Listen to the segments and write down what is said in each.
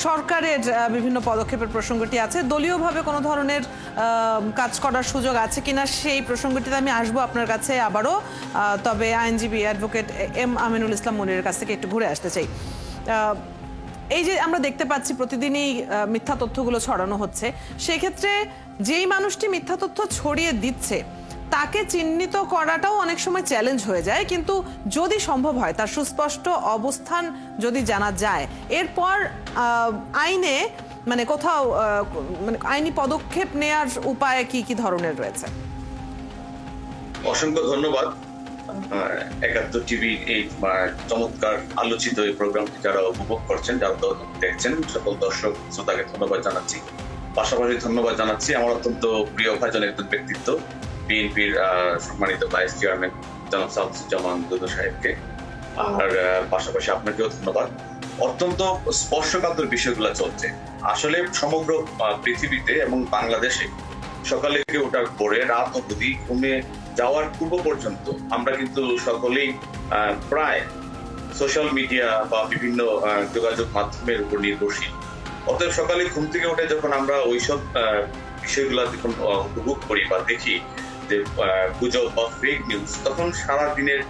সরকারের বিভিন্ন পদক্ষেপের প্রসঙ্গটি আছে, দলীয়ভাবে কোনো ধরনের কাজ করার সুযোগ আছে কিনা সেই প্রসঙ্গটিতে আমি আসবো আপনার কাছে আবারও। তবে আইনজীবী অ্যাডভোকেট এম আমিনুল ইসলাম মনিরের কাছ থেকে একটু ঘুরে আসতে চাই। এই যে আমরা দেখতে পাচ্ছি প্রতিদিনই মিথ্যা তথ্যগুলো ছড়ানো হচ্ছে, সেই ক্ষেত্রে যেই মানুষটি মিথ্যা তথ্য ছড়িয়ে দিচ্ছে তাকে চিহ্নিত করাটাও অনেক সময় চ্যালেঞ্জ হয়ে যায়, কিন্তু যদি সম্ভব হয় তার সুস্পষ্ট অবস্থান যদি জানা যায়, এরপর আইনে মানে কোথাও মানে আইনি পদক্ষেপ নেয়ার উপায় কি কি ধরনের রয়েছে? অসংখ্য ধন্যবাদ। ৭১ টিভি এই চমৎকার আলোচিত এই প্রোগ্রামটি যারা উপভোগ করছেন, যারা দেখছেন, সকল দর্শক শ্রোতাকে ধন্যবাদ জানাচ্ছি। পাশাপাশি ধন্যবাদ জানাচ্ছি আমার অত্যন্ত প্রিয় ভাজন একজন ব্যক্তিত্ব, বিএনপির সম্মানিত ভাইস চেয়ারম্যান জনাব শামসুজ্জামান দুদু সাহেবকে। আর পাশাপাশি আপনাকেও ধন্যবাদ। অত্যন্ত স্পর্শকাতর বিষয়গুলো চলছে আসলে সমগ্র পৃথিবীতে এবং বাংলাদেশে। সকালে ওঠার পরে রাত অবধি ঘুমে যাওয়ার পূর্ব পর্যন্ত আমরা কিন্তু সকলেই প্রায় সোশ্যাল মিডিয়া বা বিভিন্ন যোগাযোগ মাধ্যমের উপর নির্ভরশীল। অতএব সকালে ঘুম থেকে উঠে যখন আমরা ওইসব বিষয়গুলো যখন উপভোগ করি বা দেখি যে গুজব বা ফেক নিউজ, তখন সারা দিনের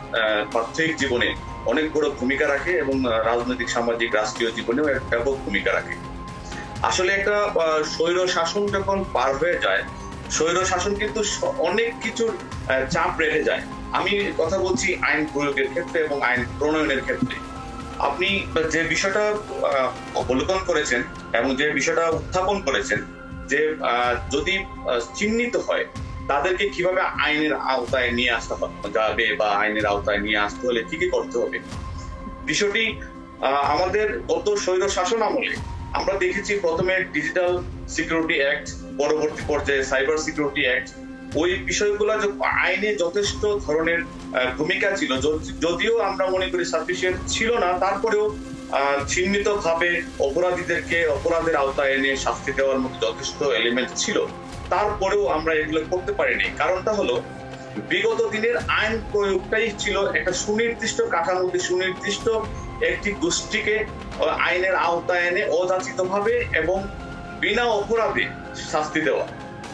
প্রাত্যহিক জীবনে অনেক বড় ভূমিকা রাখে এবং রাজনৈতিক, সামাজিক, রাষ্ট্রীয় জীবনেও ব্যাপক ভূমিকা রাখে। আসলে একটা স্বৈর শাসন যখন পার হয়ে যায়, স্বৈর শাসন কিন্তু অনেক কিছুর চাপ রেখে যায়। আমি কথা বলছি আইন প্রয়োগের ক্ষেত্রে এবং আইন প্রণয়নের ক্ষেত্রে। আপনি যে বিষয়টা অবলোকন করেছেন এবং যে বিষয়টা উত্থাপন করেছেন যে যদি চিহ্নিত হয় তাদেরকে কিভাবে আইনের আওতায় নিয়ে আসতে যাবে বা আইনের আওতায় নিয়ে আসতে হলে কি কি করতে হবে, বিষয়টি আমাদের গত স্বৈর শাসন আমলে আমরা দেখেছি। প্রথমে ডিজিটাল সিকিউরিটি অ্যাক্ট, পরবর্তী পর্যায়ে সাইবার সিকিউরিটি অ্যাক্ট, ওই বিষয়গুলো আইনে যথেষ্ট ধরনের ভূমিকা ছিল, যদিও আমরা মনে করি সাফিসিয়েন্ট ছিল না, তারপরেও চিহ্নিত ভাবে অপরাধীদেরকে অপরাধের আওতায় এনে শাস্তি দেওয়ার মতো যথেষ্ট এলিমেন্ট ছিল। তারপরেও আমরা এগুলো করতে পারিনি। কারণটা হলো বিগত দিনের আইন প্রয়োগটাই ছিল একটা সুনির্দিষ্ট কাঠামোতে, সুনির্দিষ্ট একটি গোষ্ঠীকে আইনের আওতায় এনে অযাচিতভাবে এবং বিনা অপরাধে শাস্তি দেওয়া,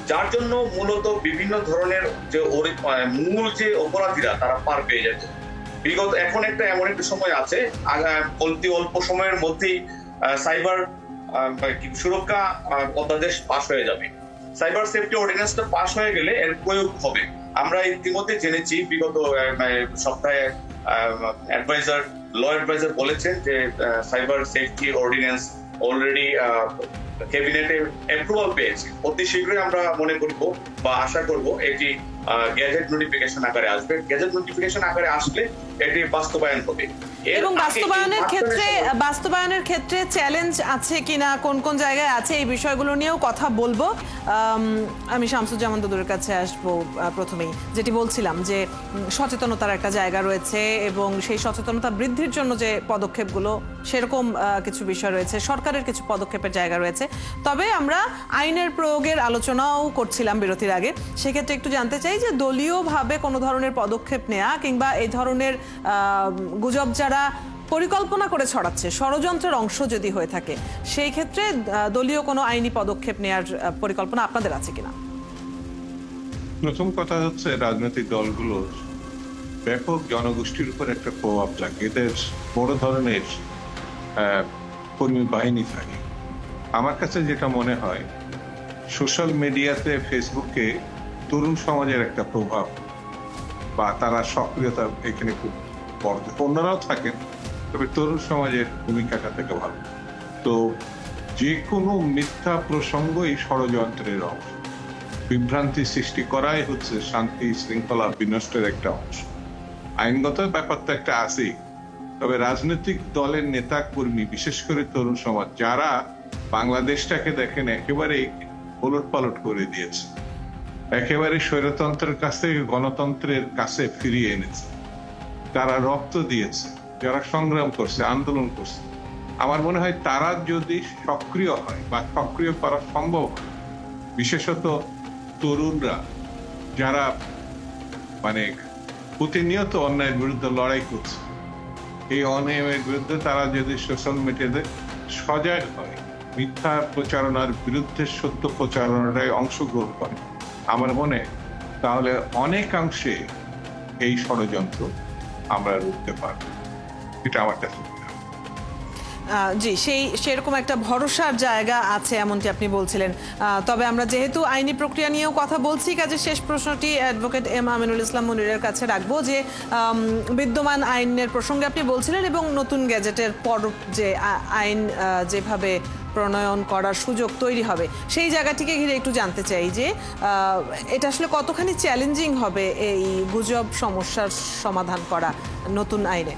যার জন্য মূলত বিভিন্ন ধরনের যে মূল যে অপরাধীরা তারা পার পেয়ে যেত। বিগত এখন একটা এমন একটা সময় আছে, অল্প সময়ের মধ্যেই সাইবার সুরক্ষা অধ্যাদেশ পাস হয়ে যাবে। সাইবার সেফটি অর্ডিন্যান্সটা পাস হয়ে গেলে এর প্রয়োগ হবে। আমরা ইতিমধ্যে জেনেছি, বিগত সপ্তাহে ল অ্যাডভাইজার বলেছেন যে সাইবার সেফটি অর্ডিন্যান্স অলরেডি ক্যাবিনেটে অ্যাপ্রুভাল পেয়েছে। অতি শীঘ্রই আমরা মনে করব বা আশা করব এটি গ্যাজেট নোটিফিকেশন আকারে আসবে। গ্যাজেট নোটিফিকেশন আকারে আসলে এটি বাস্তবায়ন হবে। এবং বাস্তবায়নের ক্ষেত্রে চ্যালেঞ্জ আছে কিনা, কোন কোন জায়গায় আছে, এই বিষয়গুলো নিয়েও কথা বলবো। আমি শামসুজ্জামান দুদুর কাছে আসবো প্রথমেই। যেটি বলছিলাম যে সচেতনতার একটা জায়গা রয়েছে এবং সেই সচেতনতা বৃদ্ধির জন্য যে পদক্ষেপগুলো, সেরকম কিছু বিষয় রয়েছে, সরকারের কিছু পদক্ষেপের জায়গা রয়েছে। তবে আমরা আইনের প্রয়োগের আলোচনাও করছিলাম বিরতির আগে। সেক্ষেত্রে একটু জানতে চাই যে দলীয়ভাবে কোনো ধরনের পদক্ষেপ নেওয়া কিংবা এই ধরনের গুজব যারা পরিকল্পনা করে ছড়াচ্ছে, ষড়যন্ত্রের অংশ যদি হয়ে থাকে, সেই ক্ষেত্রে দলীয় কোনো আইনি পদক্ষেপ নেওয়ার পরিকল্পনা আপনাদের আছে কিনা? প্রথম কথা হচ্ছে, রাজনৈতিক দলগুলোর ব্যাপক জনগোষ্ঠীর উপর একটা প্রভাব থাকে। এদের বড় ধরনের কর্মী বাহিনী থাকে। আমার কাছে যেটা মনে হয়, সোশ্যাল মিডিয়াতে, ফেসবুকে তরুণ সমাজের একটা প্রভাব বা তারা সক্রিয়তা এখানে খুব বড়। অন্যরাও থাকেন, তবে তরুণ সমাজের ভূমিকাটা থেকে ভালো। তো যে কোনো মিথ্যা প্রসঙ্গই ষড়যন্ত্রের অংশ। বিভ্রান্তি সৃষ্টি করাই হচ্ছে শান্তি শৃঙ্খলা বিনষ্টের একটা অংশ। আইনগত ব্যাপারটা একটা আছেই, তবে রাজনৈতিক দলের নেতা কর্মী, বিশেষ করে তরুণ সমাজ, যারা বাংলাদেশটাকে দেখেন একেবারেই ওলট পালট করে দিয়েছে, একেবারে স্বৈরতন্ত্রের কাছ থেকে গণতন্ত্রের কাছে ফিরিয়ে এনেছে, তারা রক্ত দিয়েছে, যারা সংগ্রাম করছে, আন্দোলন করছে, আমার মনে হয় তারা যদি সক্রিয় হয় বা সক্রিয় করা সম্ভব হয়, বিশেষত তরুণরা যারা মানে প্রতিনিয়ত অন্যায়ের বিরুদ্ধে লড়াই করছে, এই অন্যায়ের বিরুদ্ধে তারা যদি সোশ্যাল মিডিয়াতে সজাগ হয়, মিথ্যা প্রচারণার বিরুদ্ধে সত্য প্রচারণায় অংশগ্রহণ করে, আমার মনে তাহলে অনেকাংশে এই ষড়যন্ত্র আমরা রুখতে পারব। এটা আমার কাছে মনে হয়। জি, সেরকম একটা ভরসার জায়গা আছে এমনটি আপনি বলছিলেন। তবে আমরা যেহেতু আইনি প্রক্রিয়া নিয়েও কথা বলছি, কাজে শেষ প্রশ্নটি অ্যাডভোকেট এম আমিনুল ইসলাম মুনিরের কাছে রাখবো যে বিদ্যমান আইনের প্রসঙ্গে আপনি বলছিলেন এবং নতুন গ্যাজেটের পর যে আইন যেভাবে প্রণয়ন করার সুযোগ তৈরি হবে সেই জায়গাটিকে ঘিরে একটু জানতে চাই যে এটা আসলে কতখানি চ্যালেঞ্জিং হবে এই গুজব সমস্যার সমাধান করা নতুন আইনে।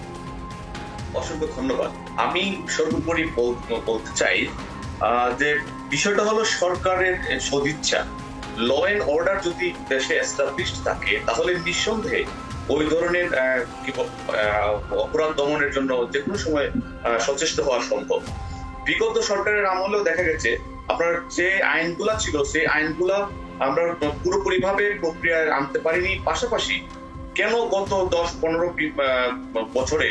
অসংখ্য ধন্যবাদ। আমি সর্বোপরি বলতে চাই যে বিষয়টা হলো সরকারের সদিচ্ছা। ল এন্ড অর্ডার যদি দেশে এস্টাবলিশড থাকে তাহলে নিঃসন্দেহে ওই ধরনের অপরাধ দমনের জন্য যে কোনো সময় সচেষ্ট হওয়া সম্ভব। বিগত সরকারের আমলেও দেখা গেছে আপনার যে আইনগুলা ছিল সেই আইনগুলা আমরা পুরোপুরি ভাবে প্রক্রিয়ায় আনতে পারিনি। পাশাপাশি কেন গত 10-15 বছরে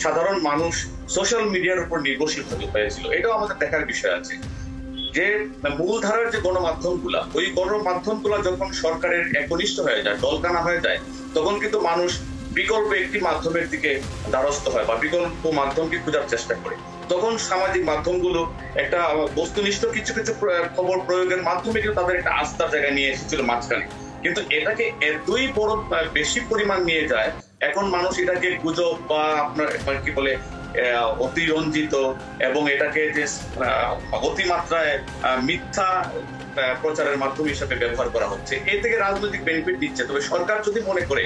সাধারণ মানুষ সোশ্যাল মিডিয়ার উপর নির্ভরশীল হয়েছিল, এটাও আমাদের দেখার বিষয় আছে। যে মূলধারার যে গণমাধ্যমগুলা, ওই গণমাধ্যমগুলা যখন সরকারের একনিষ্ঠ হয়ে যায়, দলকানা হয়ে যায়, তখন কিন্তু মানুষ বিকল্প একটি মাধ্যমের দিকে দ্বারস্থ হয় বা বিকল্প মাধ্যমকে খোঁজার চেষ্টা করে। তখন সামাজিক মাধ্যমগুলো একটা বস্তুনিষ্ঠ কিছু কিছু খবর প্রয়োগের মাধ্যমে কিন্তু তাদের একটা আস্থার জায়গায় নিয়ে এসেছিল মাঝখানে। কিন্তু এটাকে এতই বড় বেশি পরিমাণ নিয়ে যায়, এখন মানুষ এটাকে গুজব বা আপনার কি বলে অতিরঞ্জিত এবং এটাকে যে অতিমাত্রায় মিথ্যা প্রচারের মাধ্যম হিসেবে ব্যবহার করা হচ্ছে। এ থেকে রাজনৈতিক বেনিফিট দিচ্ছে, তবে সরকার যদি মনে করে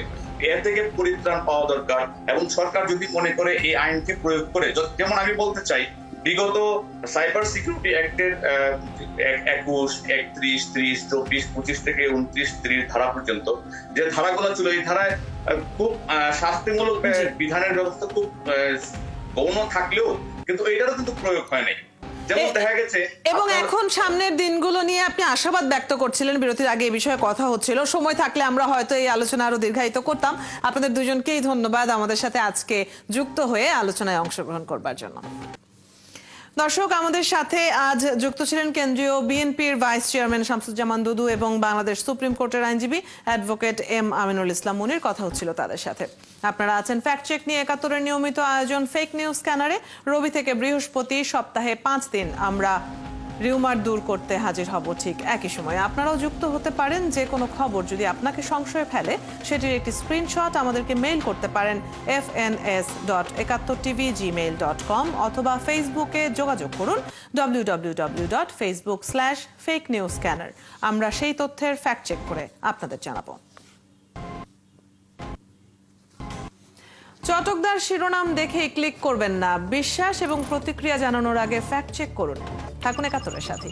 এ থেকে পরিত্রাণ পাওয়া দরকার এবং সরকার যদি মনে করে এই আইনকে প্রয়োগ করে, যেমন আমি বলতে চাই বিগত সাইবার সিকিউরিটি অ্যাক্টের 21, 31, 30, 24, 25 থেকে 29, 30 ধারা পর্যন্ত যে ধারাগুলো ছিল, এই ধারায় খুব শাস্তিমূলক বিধানের ব্যবস্থা খুব গৌণ থাকলেও কিন্তু এটারও কিন্তু প্রয়োগ হয় নাই। যেমন দেখা গেছে এবং এখন সামনের দিনগুলো নিয়ে আপনি আশাবাদ ব্যক্ত করছিলেন, বিরতির আগে এই বিষয়ে কথা হচ্ছিল। সময় থাকলে আমরা হয়তো এই আলোচনা আরো দীর্ঘায়িত করতাম। আপনাদের দুজনকেই ধন্যবাদ আমাদের সাথে আজকে যুক্ত হয়ে আলোচনায় অংশগ্রহণ করবার জন্য। দর্শক, আমাদের সাথে আজ যুক্ত ছিলেন কেন্দ্রীয় বিএনপির ভাইস চেয়ারম্যান শামসুজ্জামান দুদু এবং বাংলাদেশ সুপ্রিম কোর্টের আইনজীবী অ্যাডভোকেট এম আমিনুল ইসলাম মুনির। কথা হচ্ছিল তাদের সাথে। আপনারা আছেন ফ্যাক্ট চেক নিয়ে ৭১-এর নিয়মিত আয়োজন ফেক নিউজ স্ক্যানারে। রবি থেকে বৃহস্পতি সপ্তাহে 5 দিন আমরা রিউমার দূর করতে হাজির হব ঠিক একই সময়ে। আপনারাও যুক্ত হতে পারেন। যে কোনো খবর যদি আপনাকে সংশয়ে ফেলে সেটির একটি স্ক্রিনশট আমাদেরকে মেইল করতে পারেন fns.71tv@gmail.com অথবা ফেসবুকে যোগাযোগ করুন www.facebook/fakenewsscanner। আমরা সেই তথ্যের ফ্যাক্ট চেক করে আপনাদের জানাবো। চটকদার শিরোনাম দেখে ক্লিক করবেন না। বিশ্বাস এবং প্রতিক্রিয়া জানানোর আগে ফ্যাক্ট চেক করুন। থাকুন ৭১-এর সাথে।